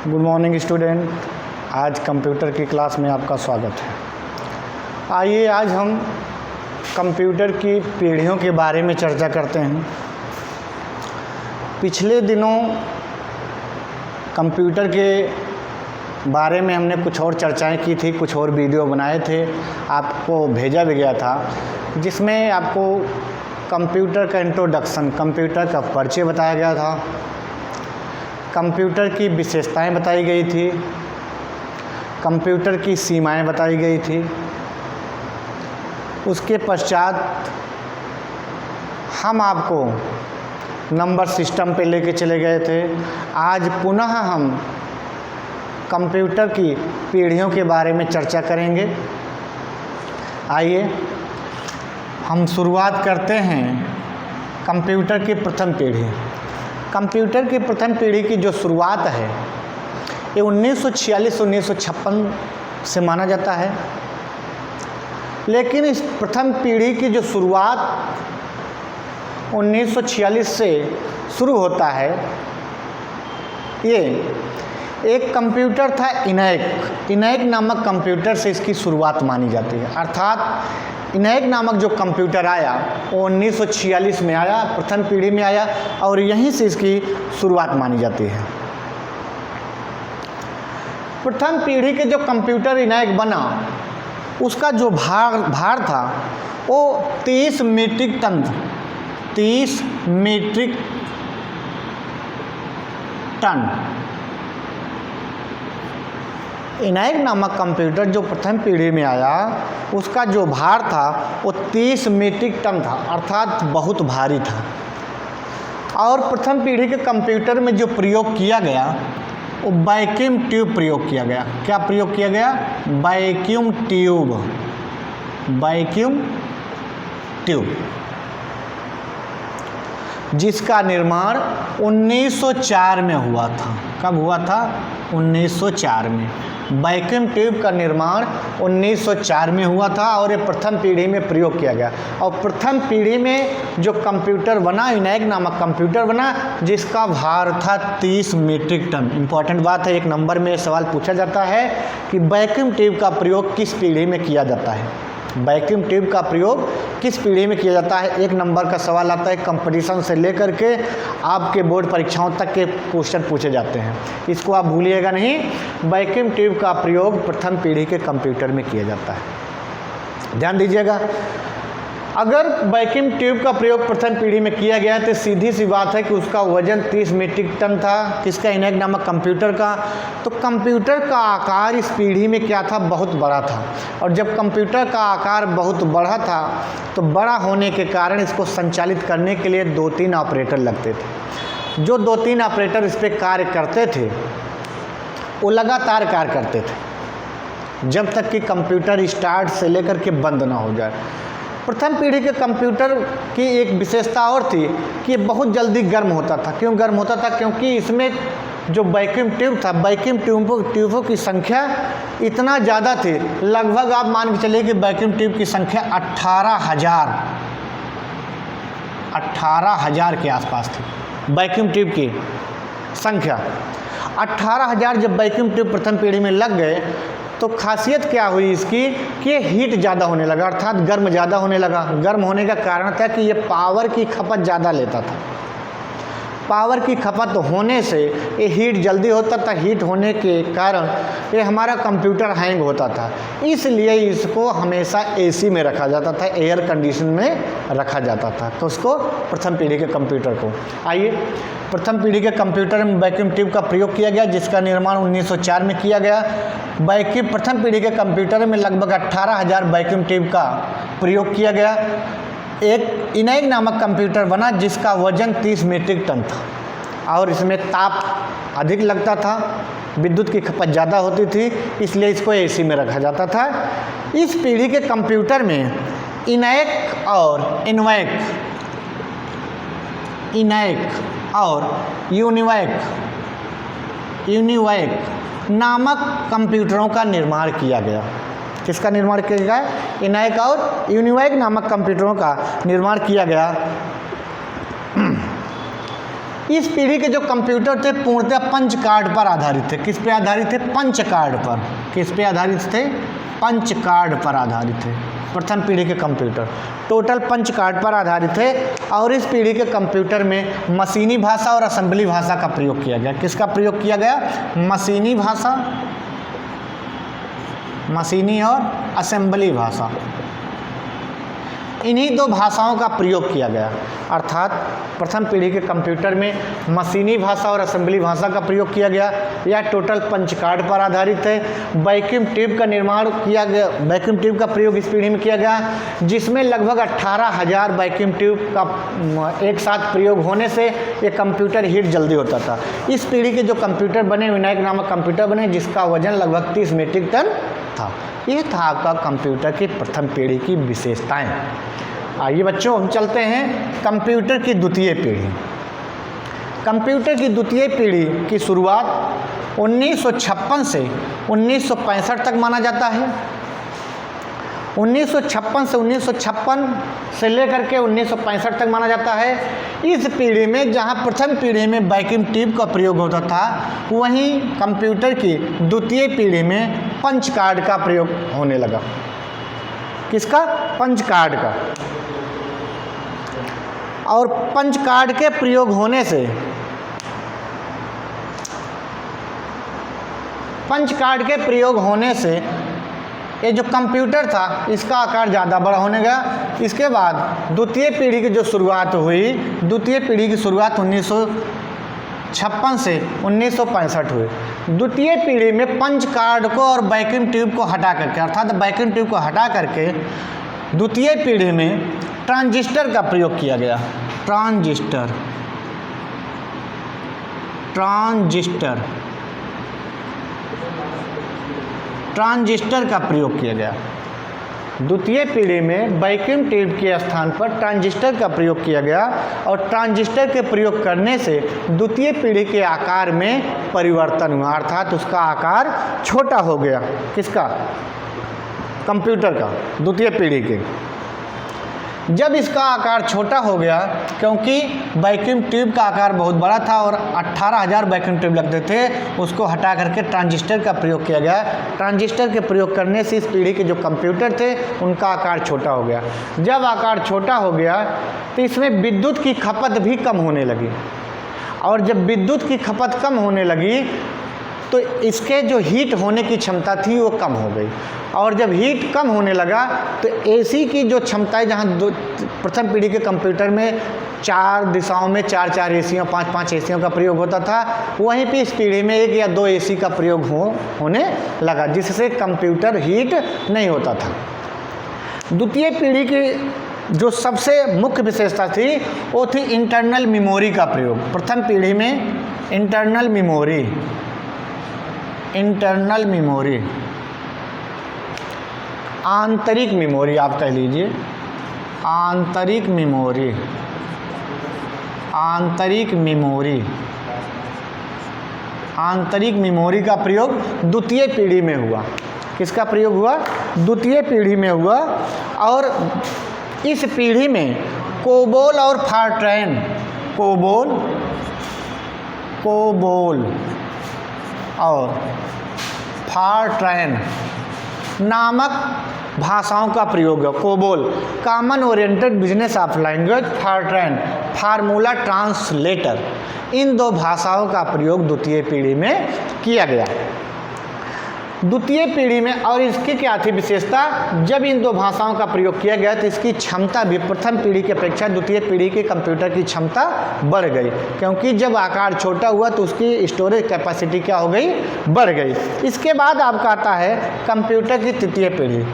Good morning student. आज computer की class में आपका स्वागत है। आइए आज हम कंप्यूटर की पीढ़ियों के बारे में चर्चा करते हैं। पिछले दिनों कंप्यूटर के बारे में हमने कुछ और चर्चाएं की थी, कुछ और वीडियो बनाए थे, आपको भेजा भी गया था, जिसमें आपको कंप्यूटर का इंट्रोडक्शन, कंप्यूटर का परिचय बताया गया था, कंप्यूटर की विशेषताएं बताई गई थी, कंप्यूटर की सीमाएं बताई गई थी। उसके पश्चात हम आपको नंबर सिस्टम पे लेके चले गए थे। आज पुनः हम कंप्यूटर की पीढ़ियों के बारे में चर्चा करेंगे। आइए हम शुरुआत करते हैं कंप्यूटर की प्रथम पीढ़ी। कंप्यूटर की प्रथम पीढ़ी की जो शुरुआत है ये 1946-1956 से माना जाता है, लेकिन इस प्रथम पीढ़ी की जो शुरुआत 1946 से शुरू होता है। ये एक कंप्यूटर था इनैक नामक कंप्यूटर से इसकी शुरुआत मानी जाती है। अर्थात इनैक नामक जो कंप्यूटर आया वो 1946 में आया, प्रथम पीढ़ी में आया और यहीं से इसकी शुरुआत मानी जाती है। प्रथम पीढ़ी के जो कंप्यूटर इनैक बना उसका जो भार था वो 30 मीट्रिक टन था। 30 मीट्रिक टन इनैक नामक कंप्यूटर जो प्रथम पीढ़ी में आया उसका जो भार था वो 30 मीट्रिक टन था, अर्थात बहुत भारी था। और प्रथम पीढ़ी के कंप्यूटर में जो प्रयोग किया गया वो वैक्यूम ट्यूब प्रयोग किया गया। क्या प्रयोग किया गया? वैक्यूम ट्यूब, जिसका निर्माण 1904 में हुआ था। कब हुआ था? 1904 में। वैक्यूम ट्यूब का निर्माण 1904 में हुआ था और ये प्रथम पीढ़ी में प्रयोग किया गया। और प्रथम पीढ़ी में जो कंप्यूटर बना इनैक नामक कंप्यूटर बना जिसका भार था 30 मीट्रिक टन। इम्पॉर्टेंट बात है, एक नंबर में सवाल पूछा जाता है कि वैक्यूम ट्यूब का प्रयोग किस पीढ़ी में किया जाता है। वैक्यूम ट्यूब का प्रयोग किस पीढ़ी में किया जाता है, एक नंबर का सवाल आता है। कंपटीशन से लेकर के आपके बोर्ड परीक्षाओं तक के क्वेश्चन पूछे जाते हैं, इसको आप भूलिएगा नहीं। वैक्यूम ट्यूब का प्रयोग प्रथम पीढ़ी के कंप्यूटर में किया जाता है, ध्यान दीजिएगा। अगर वैक्यूम ट्यूब का प्रयोग प्रथम पीढ़ी में किया गया तो सीधी सी बात है कि उसका वजन 30 मीट्रिक टन था। किसका? इनैक नामक कंप्यूटर का। तो कंप्यूटर का आकार इस पीढ़ी में क्या था? बहुत बड़ा था। और जब कंप्यूटर का आकार बहुत बड़ा था तो बड़ा होने के कारण इसको संचालित करने के लिए 2-3 ऑपरेटर लगते थे। जो 2-3 ऑपरेटर इस पर कार्य करते थे वो लगातार कार्य करते थे जब तक कि कंप्यूटर स्टार्ट से लेकर के बंद ना हो जाए। प्रथम पीढ़ी के कंप्यूटर की एक विशेषता और थी कि ये बहुत जल्दी गर्म होता था। क्यों गर्म होता था? क्योंकि इसमें जो वैक्यूम ट्यूब था, वैक्यूम ट्यूबों की संख्या इतना ज़्यादा थी, लगभग आप मान के चलिए कि वैक्यूम ट्यूब की संख्या 18,000 के आसपास थी। वैक्यूम ट्यूब की संख्या 18,000 जब वैक्यूम ट्यूब प्रथम पीढ़ी में लग गए तो खासियत क्या हुई इसकी कि ये हीट ज़्यादा होने लगा, अर्थात गर्म ज़्यादा होने लगा। गर्म होने का कारण था कि ये पावर की खपत ज़्यादा लेता था। पावर की खपत होने से ये हीट जल्दी होता था। हीट होने के कारण ये हमारा कंप्यूटर हैंग होता था, इसलिए इसको हमेशा एसी में रखा जाता था, एयर कंडीशन में रखा जाता था। तो उसको प्रथम पीढ़ी के कंप्यूटर को, आइए प्रथम पीढ़ी के कंप्यूटर में वैक्यूम ट्यूब का प्रयोग किया गया जिसका निर्माण 1904 में किया गया। प्रथम पीढ़ी के कंप्यूटर में लगभग 18,000 वैक्यूम ट्यूब का प्रयोग किया गया। एक इनैक नामक कंप्यूटर बना जिसका वजन 30 मीट्रिक टन था और इसमें ताप अधिक लगता था, विद्युत की खपत ज़्यादा होती थी, इसलिए इसको एसी में रखा जाता था। इस पीढ़ी के कंप्यूटर में इनैक और यूनिवैक नामक कंप्यूटरों का निर्माण किया गया। किसका निर्माण किया गया? इनैक और यूनिवैक नामक कंप्यूटरों का निर्माण किया गया। इस पीढ़ी के जो कंप्यूटर थे पूर्णतः पंच कार्ड पर आधारित थे। किस पे आधारित थे? पंच कार्ड पर। किस पे आधारित थे? पंच कार्ड पर आधारित थे प्रथम पीढ़ी के कंप्यूटर। टोटल पंच कार्ड पर आधारित थे और इस पीढ़ी के कंप्यूटर में मशीनी भाषा और असेंबली भाषा का प्रयोग किया गया। किसका प्रयोग किया गया? मशीनी भाषा, मशीनी और असेंबली भाषा, इन्हीं दो भाषाओं का प्रयोग किया गया। अर्थात प्रथम पीढ़ी के कंप्यूटर में मशीनी भाषा और असेंबली भाषा का प्रयोग किया गया। यह टोटल पंच कार्ड पर आधारित है। वैक्यूम ट्यूब का निर्माण किया गया, वैक्यूम ट्यूब का प्रयोग इस पीढ़ी में किया गया, जिसमें लगभग 18,000 वैक्यूम ट्यूब का एक साथ प्रयोग होने से ये कंप्यूटर हीट जल्दी होता था। इस पीढ़ी के जो कंप्यूटर बने, विनायक नामक कंप्यूटर बने, जिसका वजन लगभग 30 मीट्रिक टन था। ये था आपका कंप्यूटर की प्रथम पीढ़ी की विशेषताएं। आइए बच्चों हम चलते हैं कंप्यूटर की द्वितीय पीढ़ी। कंप्यूटर की द्वितीय पीढ़ी की शुरुआत 1956 से 1965 तक माना जाता है। 1956 से 1956 से लेकर के 1965 तक माना जाता है। इस पीढ़ी में जहां प्रथम पीढ़ी में वैक्यूम ट्यूब का प्रयोग होता था, वहीं कंप्यूटर की द्वितीय पीढ़ी में पंच कार्ड का प्रयोग होने लगा। किसका? पंच कार्ड का। और पंच कार्ड के प्रयोग होने से, पंच कार्ड के प्रयोग होने से ये जो कंप्यूटर था इसका आकार ज़्यादा बड़ा होने गया। इसके बाद द्वितीय पीढ़ी की जो शुरुआत हुई, द्वितीय पीढ़ी की शुरुआत 1956 से 1965 हुई। द्वितीय पीढ़ी में पंच कार्ड को और वैक्यूम ट्यूब को हटा करके, अर्थात वैक्यूम ट्यूब को हटा करके द्वितीय पीढ़ी में ट्रांजिस्टर का प्रयोग किया गया। ट्रांजिस्टर, ट्रांजिस्टर, ट्रांजिस्टर का प्रयोग किया गया। द्वितीय पीढ़ी में वैक्यूम ट्यूब के स्थान पर ट्रांजिस्टर का प्रयोग किया गया और ट्रांजिस्टर के प्रयोग करने से द्वितीय पीढ़ी के आकार में परिवर्तन हुआ, अर्थात उसका आकार छोटा हो गया। किसका? कंप्यूटर का, द्वितीय पीढ़ी के। जब इसका आकार छोटा हो गया, क्योंकि वैक्यूम ट्यूब का आकार बहुत बड़ा था और 18,000 वैक्यूम ट्यूब लगते थे, उसको हटा करके ट्रांजिस्टर का प्रयोग किया गया। ट्रांजिस्टर के प्रयोग करने से इस पीढ़ी के जो कंप्यूटर थे उनका आकार छोटा हो गया। जब आकार छोटा हो गया तो इसमें विद्युत की खपत भी कम होने लगी, और जब विद्युत की खपत कम होने लगी तो इसके जो हीट होने की क्षमता थी वो कम हो गई। और जब हीट कम होने लगा तो एसी की जो क्षमता है, जहाँ प्रथम पीढ़ी के कंप्यूटर में 4 दिशाओं में 4-4 एसियों, 5-5 एसियों का प्रयोग होता था, वहीं पे इस पीढ़ी में 1 या 2 एसी का प्रयोग होने लगा, जिससे कंप्यूटर हीट नहीं होता था। द्वितीय पीढ़ी की जो सबसे मुख्य विशेषता थी वो थी इंटरनल मेमोरी का प्रयोग। प्रथम पीढ़ी में इंटरनल मेमोरी, इंटरनल मेमोरी, आंतरिक मेमोरी आप कह लीजिए, आंतरिक मेमोरी, आंतरिक मेमोरी, आंतरिक मेमोरी का प्रयोग द्वितीय पीढ़ी में हुआ। किसका प्रयोग हुआ? द्वितीय पीढ़ी में हुआ। और इस पीढ़ी में कोबोल और फॉरट्रैन, कोबोल, कोबोल और फॉरट्रैन नामक भाषाओं का प्रयोग है। COBOL common oriented business of language, FORTRAN formula translator, इन दो भाषाओं का प्रयोग द्वितीय पीढ़ी में किया गया। द्वितीय पीढ़ी में और इसकी क्या थी विशेषता? जब इन दो भाषाओं का प्रयोग किया गया तो इसकी क्षमता भी प्रथम पीढ़ी की अपेक्षा द्वितीय पीढ़ी के कंप्यूटर की क्षमता बढ़ गई, क्योंकि जब आकार छोटा हुआ तो उसकी स्टोरेज कैपेसिटी क्या हो गई? बढ़ गई। इसके बाद आपका आता है कंप्यूटर की तृतीय पीढ़ी।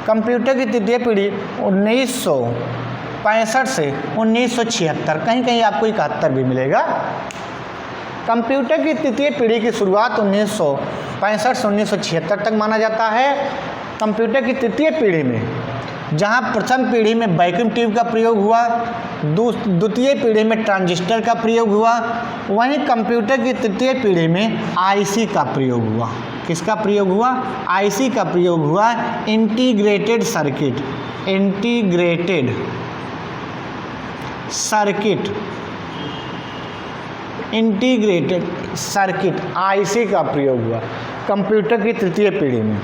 कंप्यूटर की तृतीय पीढ़ी 1965 से 1976, कहीं कहीं आपको 71 भी मिलेगा। कंप्यूटर की तृतीय पीढ़ी की शुरुआत 1965 से 1976 तक माना जाता है। कंप्यूटर की तृतीय पीढ़ी में जहां प्रथम पीढ़ी में वैक्यूम ट्यूब का प्रयोग हुआ, द्वितीय पीढ़ी में ट्रांजिस्टर का प्रयोग हुआ, वहीं कंप्यूटर की तृतीय पीढ़ी में आईसी का प्रयोग हुआ। किसका प्रयोग हुआ? आईसी का प्रयोग हुआ, integrated circuit, integrated circuit integrated circuit IC का प्रयोग हुआ कंप्यूटर की तृतीय पीढ़ी में।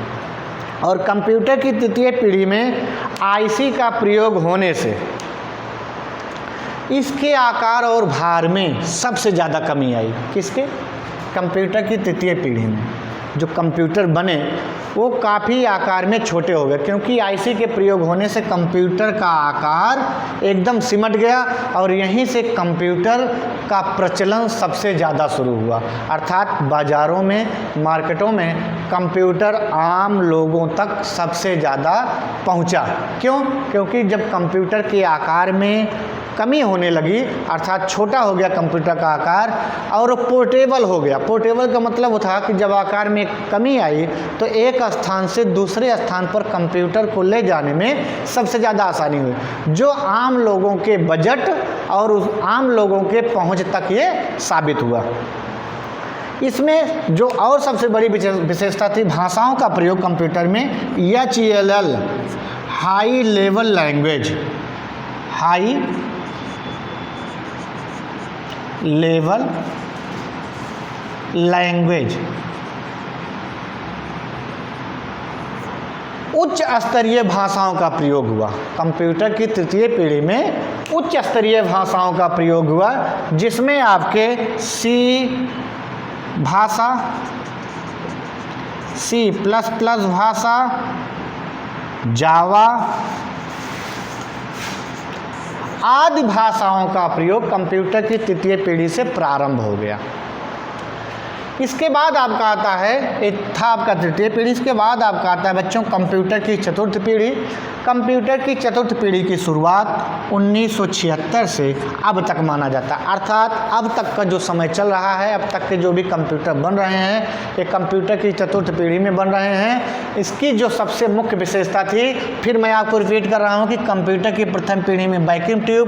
और कंप्यूटर की तृतीय पीढ़ी में आईसी का प्रयोग होने से इसके आकार और भार में सबसे ज़्यादा कमी आई। किसके? कंप्यूटर की तृतीय पीढ़ी में जो कंप्यूटर बने वो काफ़ी आकार में छोटे हो गए, क्योंकि आईसी के प्रयोग होने से कंप्यूटर का आकार एकदम सिमट गया और यहीं से कंप्यूटर का प्रचलन सबसे ज़्यादा शुरू हुआ। अर्थात बाज़ारों में, मार्केटों में कंप्यूटर आम लोगों तक सबसे ज़्यादा पहुंचा। क्यों? क्योंकि जब कंप्यूटर के आकार में कमी होने लगी, अर्थात छोटा हो गया कंप्यूटर का आकार और पोर्टेबल हो गया। पोर्टेबल का मतलब था कि जब आकार में कमी आई तो एक स्थान से दूसरे स्थान पर कंप्यूटर को ले जाने में सबसे ज़्यादा आसानी हुई, जो आम लोगों के बजट और उस आम लोगों के पहुंच तक ये साबित हुआ। इसमें जो और सबसे बड़ी विशेषता थी भाषाओं का प्रयोग कंप्यूटर में। HLL high level language, high level language, उच्च स्तरीय भाषाओं का प्रयोग हुआ। कंप्यूटर की तृतीय पीढ़ी में उच्च स्तरीय भाषाओं का प्रयोग हुआ, जिसमें आपके C भाषा, C++ भाषा, जावा आदि भाषाओं का प्रयोग कंप्यूटर की तृतीय पीढ़ी से प्रारंभ हो गया। इसके बाद आपका आता है, एक था आपका तृतीय पीढ़ी, इसके बाद आपका आता है बच्चों कंप्यूटर की चतुर्थ पीढ़ी। कंप्यूटर की चतुर्थ पीढ़ी की शुरुआत 1976 से अब तक माना जाता है। अर्थात अब तक का जो समय चल रहा है, अब तक के जो भी कंप्यूटर बन रहे हैं ये कंप्यूटर की चतुर्थ पीढ़ी में बन रहे हैं। इसकी जो सबसे मुख्य विशेषता थी, फिर मैं आपको रिपीट कर रहा हूँ कि कंप्यूटर की प्रथम पीढ़ी में वैक्यूम ट्यूब,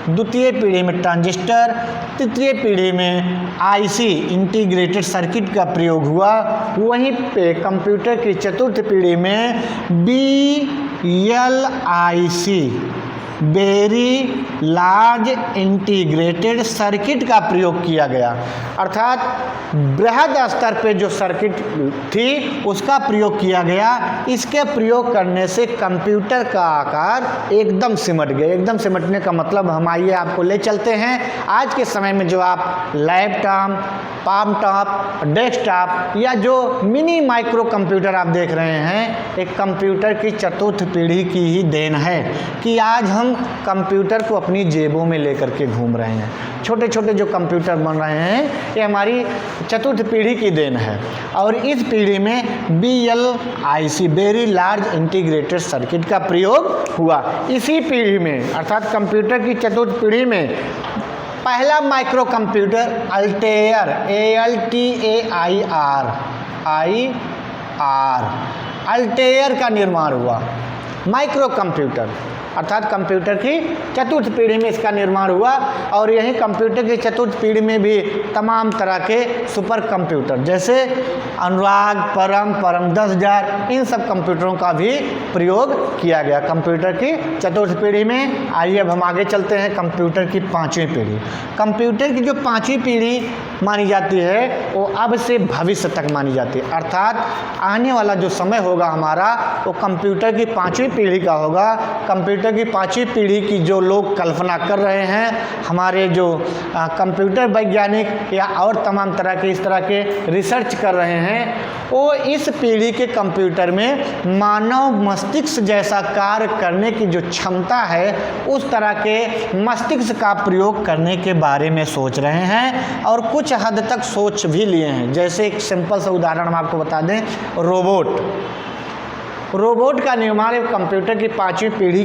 द्वितीय पीढ़ी में ट्रांजिस्टर, तृतीय पीढ़ी में आईसी इंटीग्रेटेड सर्किट का प्रयोग हुआ। वहीं पे कंप्यूटर की चतुर्थ पीढ़ी में BLIC very large integrated circuit का प्रयोग किया गया। अर्थात बृहद स्तर पे जो सर्किट थी उसका प्रयोग किया गया। इसके प्रयोग करने से कंप्यूटर का आकार एकदम सिमट गया। एकदम सिमटने का मतलब हम आइए आपको ले चलते हैं आज के समय में जो आप लैपटॉप, पाम टॉप, डेस्कटॉप या जो मिनी माइक्रो कंप्यूटर आप देख रहे हैं, एक कंप्यूटर की चतुर्थ पीढ़ी की ही देन है कि आज हम कंप्यूटर को अपनी जेबों में लेकर के घूम रहे हैं। छोटे छोटे जो कंप्यूटर बन रहे हैं ये हमारी चतुर्थ पीढ़ी की देन है। और इस पीढ़ी में BLIC very large integrated circuit का प्रयोग हुआ। इसी पीढ़ी में अर्थात कंप्यूटर की चतुर्थ पीढ़ी में पहला micro computer Altair, ALTAIR Altair का निर्माण हुआ। माइक्रो कंप्यूटर अर्थात कंप्यूटर की चतुर्थ पीढ़ी में इसका निर्माण हुआ। और यही कंप्यूटर की चतुर्थ पीढ़ी में भी तमाम तरह के सुपर कंप्यूटर जैसे अनुराग, परम 10,000 इन सब कंप्यूटरों का भी प्रयोग किया गया कंप्यूटर की चतुर्थ पीढ़ी में। आइए अब हम आगे चलते हैं कंप्यूटर की पाँचवीं पीढ़ी। कंप्यूटर की जो पाँचवीं पीढ़ी मानी जाती है वो अब से भविष्य तक मानी जाती है। अर्थात आने वाला जो समय होगा हमारा वो कंप्यूटर की पाँचवीं पीढ़ी का होगा। कंप्यूटर की पाँचवीं पीढ़ी की जो लोग कल्पना कर रहे हैं, हमारे जो कंप्यूटर वैज्ञानिक या और तमाम तरह के इस तरह के रिसर्च कर रहे हैं, वो इस पीढ़ी के कंप्यूटर में मानव मस्तिष्क जैसा कार्य करने की जो क्षमता है उस तरह के मस्तिष्क का प्रयोग करने के बारे में सोच रहे हैं और कुछ हद तक सोच भी लिए हैं। जैसे एक सिंपल सा उदाहरण हम आपको बता दें, रोबोट का निर्माण एक कंप्यूटर की पाँचवीं पीढ़ी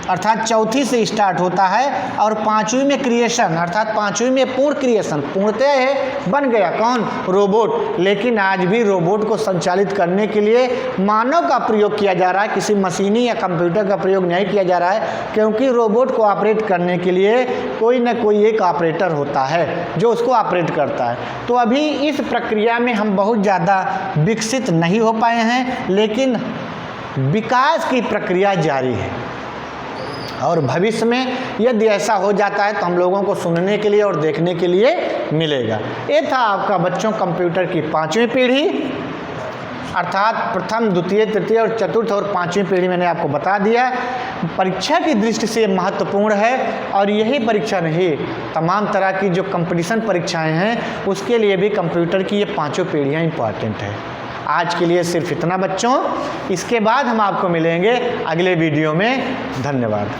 अर्थात चौथी से स्टार्ट होता है और पाँचवीं में क्रिएशन अर्थात पाँचवीं में पूर्ण क्रिएशन पूर्णतः है बन गया कौन? रोबोट। लेकिन आज भी रोबोट को संचालित करने के लिए मानव का प्रयोग किया जा रहा है, किसी मशीनी या कंप्यूटर का प्रयोग नहीं किया जा रहा है, क्योंकि रोबोट को ऑपरेट करने के लिए कोई न कोई एक ऑपरेटर होता है जो उसको ऑपरेट करता है। तो अभी इस प्रक्रिया में हम बहुत ज़्यादा विकसित नहीं हो पाए हैं, लेकिन विकास की प्रक्रिया जारी है। और भविष्य में यदि ऐसा हो जाता है तो हम लोगों को सुनने के लिए और देखने के लिए मिलेगा। ये था आपका बच्चों कंप्यूटर की 5वीं पीढ़ी, अर्थात प्रथम, द्वितीय, तृतीय और चतुर्थ और 5वीं पीढ़ी मैंने आपको बता दिया। परीक्षा की दृष्टि से महत्वपूर्ण है और यही परीक्षा नहीं, तमाम तरह की जो कंपटीशन परीक्षाएं हैं उसके लिए भी कंप्यूटर की ये 5 पीढ़ियाँ इंपॉर्टेंट है। आज के लिए सिर्फ इतना बच्चों, इसके बाद हम आपको मिलेंगे अगले वीडियो में। धन्यवाद।